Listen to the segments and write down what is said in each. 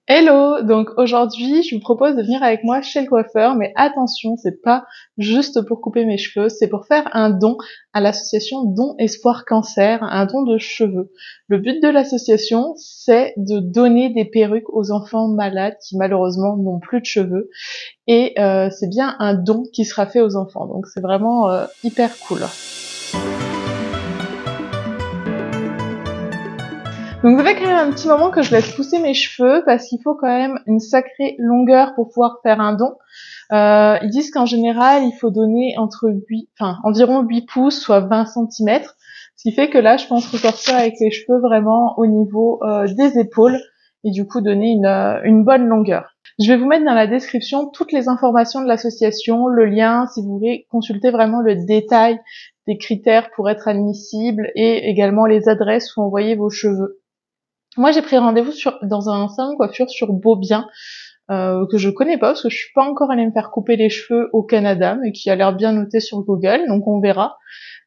Hello! Donc aujourd'hui, je vous propose de venir avec moi chez le coiffeur, mais attention, c'est pas juste pour couper mes cheveux, c'est pour faire un don à l'association Don Espoir Cancer, un don de cheveux. Le but de l'association, c'est de donner des perruques aux enfants malades qui malheureusement n'ont plus de cheveux, et c'est bien un don qui sera fait aux enfants, donc c'est vraiment hyper cool. Donc ça fait quand même un petit moment que je laisse pousser mes cheveux parce qu'il faut quand même une sacrée longueur pour pouvoir faire un don. Ils disent qu'en général, il faut donner environ 8 pouces, soit 20 centimètres. Ce qui fait que là, je pense ressortir avec les cheveux vraiment au niveau des épaules et du coup donner une bonne longueur. Je vais vous mettre dans la description toutes les informations de l'association, le lien si vous voulez consulter vraiment le détail des critères pour être admissible et également les adresses où envoyer vos cheveux. Moi, j'ai pris rendez-vous dans un salon de coiffure sur Beaubien, que je connais pas parce que je suis pas encore allée me faire couper les cheveux au Canada, mais qui a l'air bien noté sur Google, donc on verra.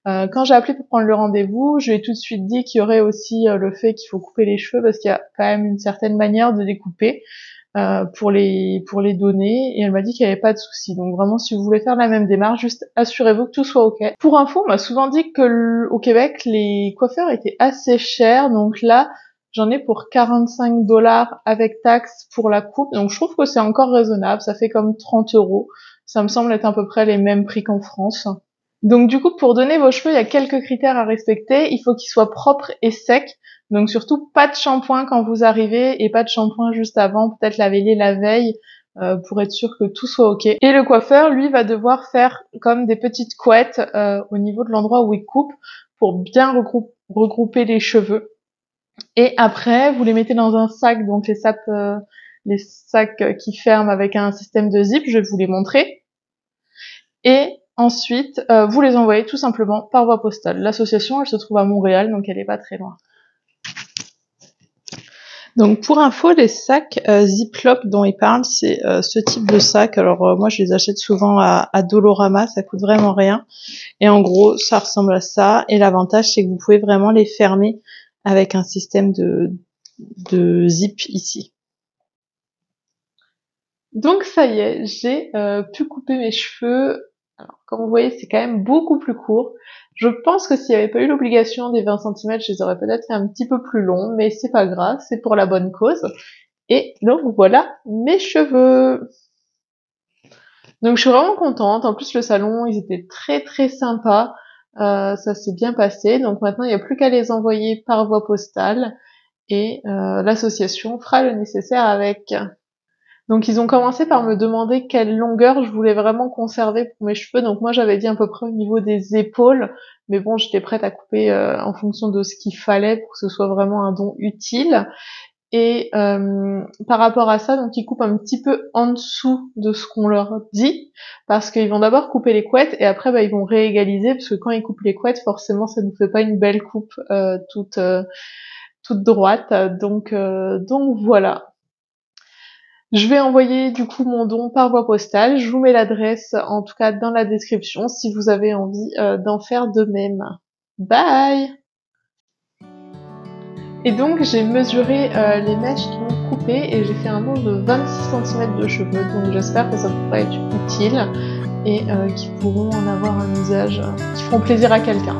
Quand j'ai appelé pour prendre le rendez-vous, je lui ai tout de suite dit qu'il y aurait aussi le fait qu'il faut couper les cheveux parce qu'il y a quand même une certaine manière de les couper pour les donner, et elle m'a dit qu'il n'y avait pas de souci. Donc vraiment, si vous voulez faire la même démarche, juste assurez-vous que tout soit ok. Pour info, on m'a souvent dit que au Québec, les coiffeurs étaient assez chers, donc là, j'en ai pour 45 $ avec taxes pour la coupe, donc je trouve que c'est encore raisonnable, ça fait comme 30 €. Ça me semble être à peu près les mêmes prix qu'en France. Donc du coup, pour donner vos cheveux, il y a quelques critères à respecter. Il faut qu'ils soient propres et secs. Donc surtout, pas de shampoing quand vous arrivez et pas de shampoing juste avant. Peut-être laver-les la veille pour être sûr que tout soit ok. Et le coiffeur, lui, va devoir faire comme des petites couettes au niveau de l'endroit où il coupe pour bien regrouper les cheveux. Et après, vous les mettez dans un sac, donc les sacs qui ferment avec un système de zip, je vais vous les montrer. Et ensuite, vous les envoyez tout simplement par voie postale. L'association, elle se trouve à Montréal, donc elle est pas très loin. Donc pour info, les sacs Ziploc dont ils parlent, c'est ce type de sac. Alors moi, je les achète souvent à Dolorama, ça coûte vraiment rien. Et en gros, ça ressemble à ça. Et l'avantage, c'est que vous pouvez vraiment les fermer avec un système de zip ici. Donc ça y est, j'ai pu couper mes cheveux. Alors, comme vous voyez, c'est quand même beaucoup plus court. Je pense que s'il n'y avait pas eu l'obligation des 20 centimètres, je les aurais peut-être fait un petit peu plus longs, mais c'est pas grave, c'est pour la bonne cause. Et donc voilà mes cheveux. Donc je suis vraiment contente. En plus, le salon, ils étaient très très sympas. Ça s'est bien passé. Donc maintenant, il n'y a plus qu'à les envoyer par voie postale et l'association fera le nécessaire avec. Donc ils ont commencé par me demander quelle longueur je voulais vraiment conserver pour mes cheveux. Donc moi j'avais dit à peu près au niveau des épaules, mais bon, j'étais prête à couper en fonction de ce qu'il fallait pour que ce soit vraiment un don utile. Et par rapport à ça, donc ils coupent un petit peu en dessous de ce qu'on leur dit, parce qu'ils vont d'abord couper les couettes et après ils vont réégaliser, parce que quand ils coupent les couettes, forcément ça nous fait pas une belle coupe toute droite. Donc voilà. Je vais envoyer du coup mon don par voie postale. Je vous mets l'adresse en tout cas dans la description si vous avez envie d'en faire de même. Bye! Et donc j'ai mesuré les mèches qui m'ont coupé et j'ai fait un nombre de 26 cm de cheveux. Donc j'espère que ça pourrait être utile et qu'ils pourront en avoir un usage qui feront plaisir à quelqu'un.